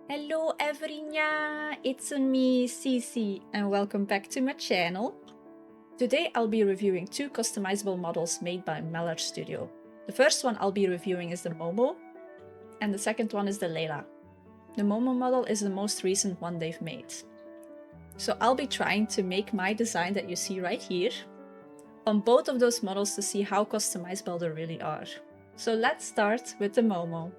Hello everyone, it's me, Cici, and welcome back to my channel. Today I'll be reviewing two customizable models made by Lunashtudio. The first one I'll be reviewing is the MOMO, and the second one is the Leyla. The MOMO model is the most recent one they've made. So I'll be trying to make my design that you see right here on both of those models to see how customizable they really are. So let's start with the MOMO.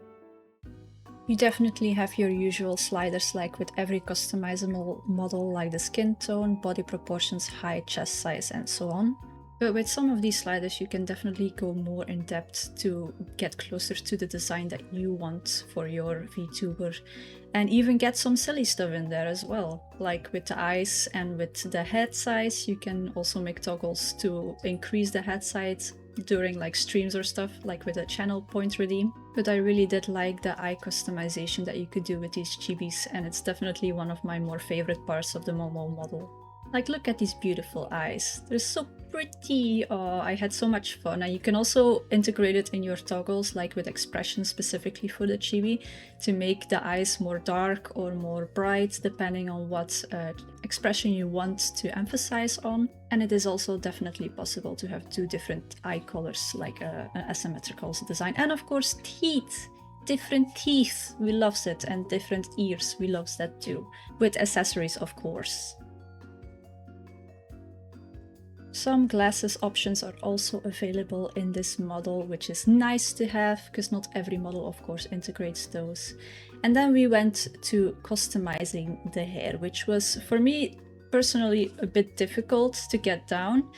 You definitely have your usual sliders like with every customizable model, like the skin tone, body proportions, height, chest size, and so on. But with some of these sliders you can definitely go more in depth to get closer to the design that you want for your VTuber, and even get some silly stuff in there as well. Like with the eyes and with the head size, you can also make toggles to increase the head size during like streams or stuff, like with a channel point redeem. But I really did like the eye customization that you could do with these chibis, and it's definitely one of my more favorite parts of the MOMO model. Like, look at these beautiful eyes. They're so pretty. Oh, I had so much fun. And you can also integrate it in your toggles, like with expressions specifically for the chibi, to make the eyes more dark or more bright, depending on what expression you want to emphasize on. And it is also definitely possible to have two different eye colors, like an asymmetrical design. And of course, teeth. Different teeth, we loves it, and different ears, we loves that too. With accessories, of course. Some glasses options are also available in this model, which is nice to have, because not every model of course integrates those. And then we went to customizing the hair, which was for me personally a bit difficult to get down.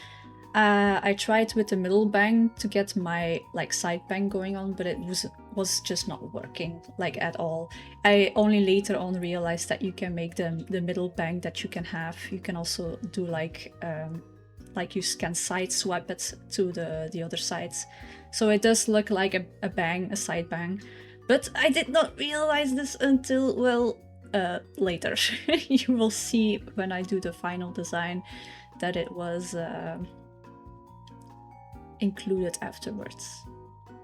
I tried with the middle bang to get my like side bang going on, but it was just not working like at all. I only later on realized that you can make the middle bang that you can have. You can also do like you can side swap it to the other sides. So it does look like a bang, a side bang. But I did not realize this until, well, later. You will see when I do the final design that it was included afterwards.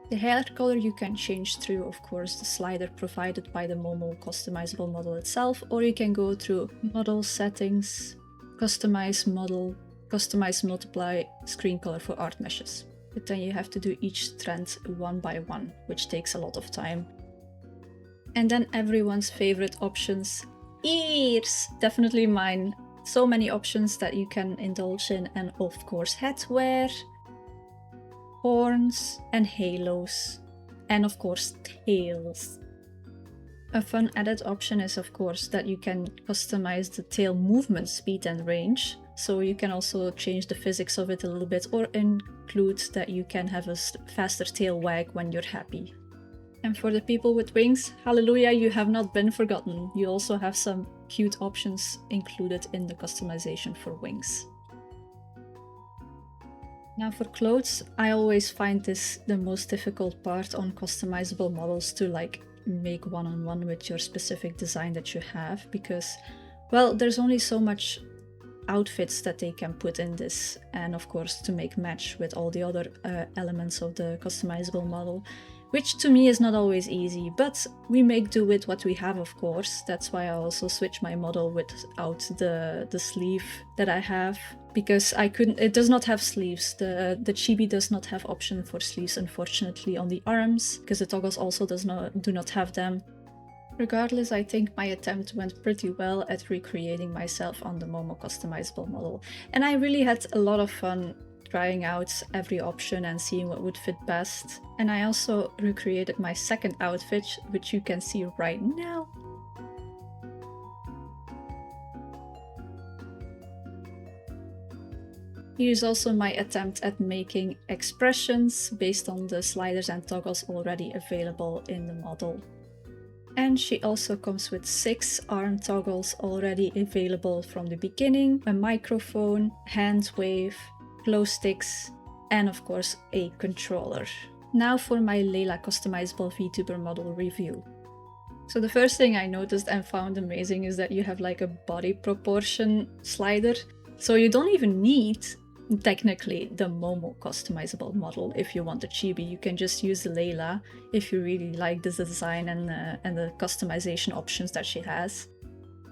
The hair color you can change through, of course, the slider provided by the MOMO Customizable model itself, or you can go through Model Settings, Customize Model, Customize Multiply Screen Color for art meshes. But then you have to do each strand one by one, which takes a lot of time. And then everyone's favorite options, ears! Definitely mine. So many options that you can indulge in, and of course headwear, horns, and halos, and of course tails. A fun added option is of course that you can customize the tail movement speed and range. So you can also change the physics of it a little bit, or include that you can have a faster tail wag when you're happy. And for the people with wings, hallelujah, you have not been forgotten. You also have some cute options included in the customization for wings. Now for clothes, I always find this the most difficult part on customizable models, to like make one-on-one with your specific design that you have, because, well, there's only so much outfits that they can put in this, and of course to make match with all the other elements of the customizable model, which to me is not always easy, but we make do with what we have, of course. That's why I also switch my model without the sleeve that I have, because it does not have sleeves. The chibi does not have option for sleeves, unfortunately, on the arms, because the toggles also do not have them. Regardless, I think my attempt went pretty well at recreating myself on the MOMO Customizable model, and I really had a lot of fun trying out every option and seeing what would fit best. And I also recreated my second outfit, which you can see right now. Here's also my attempt at making expressions based on the sliders and toggles already available in the model. And she also comes with 6 arm toggles already available from the beginning, a microphone, hand wave, glow sticks, and of course a controller. Now for my Leyla customizable VTuber model review. So the first thing I noticed and found amazing is that you have like a body proportion slider. So you don't even need technically the MOMO customizable model. If you want a chibi, you can just use Leyla if you really like the design and the customization options that she has.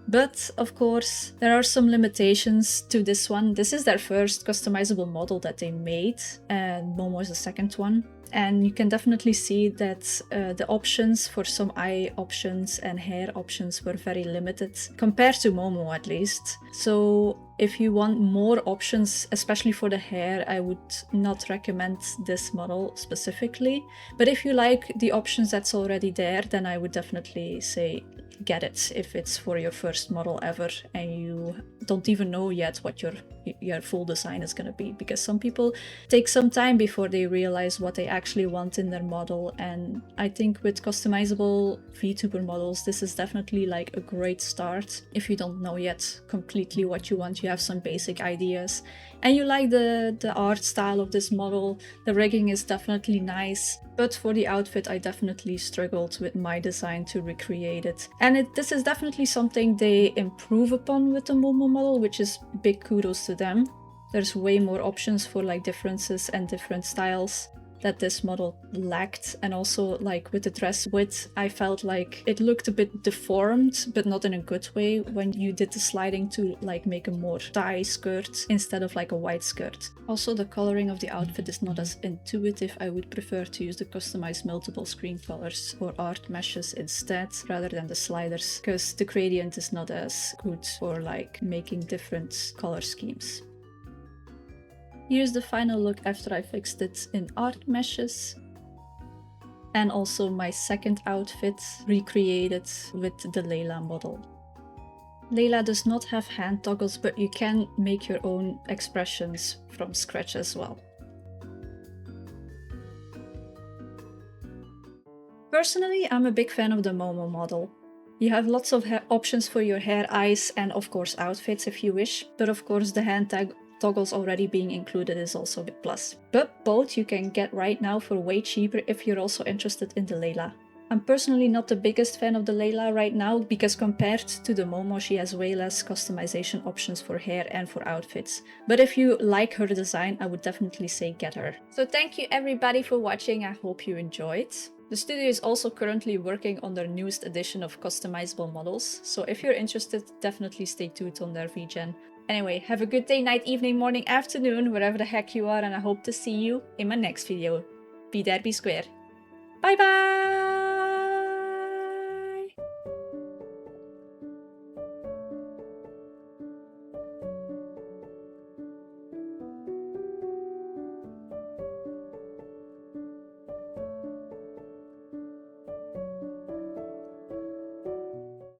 But of course, there are some limitations to this one. This is their first customizable model that they made, and Momo is the second one. And you can definitely see that the options for some eye options and hair options were very limited, compared to Momo at least. So if you want more options, especially for the hair, I would not recommend this model specifically. But if you like the options that's already there, then I would definitely say get it if it's for your first model ever and you don't even know yet what your full design is going to be, because some people take some time before they realize what they actually want in their model. And I think with customizable VTuber models, this is definitely like a great start. If you don't know yet completely what you want, you have some basic ideas and you like the art style of this model, the rigging is definitely nice. But for the outfit, I definitely struggled with my design to recreate it. And this is definitely something they improve upon with the Momo model, which is big kudos to them. There's way more options for like differences and different styles that this model lacked. And also like with the dress width, I felt like it looked a bit deformed, but not in a good way, when you did the sliding to like make a more tie skirt instead of like a white skirt. Also, the coloring of the outfit is not as intuitive. I would prefer to use the customized multiple screen colors or art meshes instead, rather than the sliders, because the gradient is not as good for like making different color schemes. Here's the final look after I fixed it in art meshes. And also my second outfit recreated with the Leyla model. Leyla does not have hand toggles, but you can make your own expressions from scratch as well. Personally, I'm a big fan of the Momo model. You have lots of options for your hair, eyes, and of course outfits if you wish, but of course the hand toggles already being included is also a big plus. But both you can get right now for way cheaper if you're also interested in the Leyla. I'm personally not the biggest fan of the Leyla right now, because compared to the Momo, she has way less customization options for hair and for outfits. But if you like her design, I would definitely say get her. So thank you everybody for watching, I hope you enjoyed. The studio is also currently working on their newest edition of customizable models, so if you're interested, definitely stay tuned on their vgen. Anyway, have a good day, night, evening, morning, afternoon, wherever the heck you are, and I hope to see you in my next video. Be there, be square. Bye bye!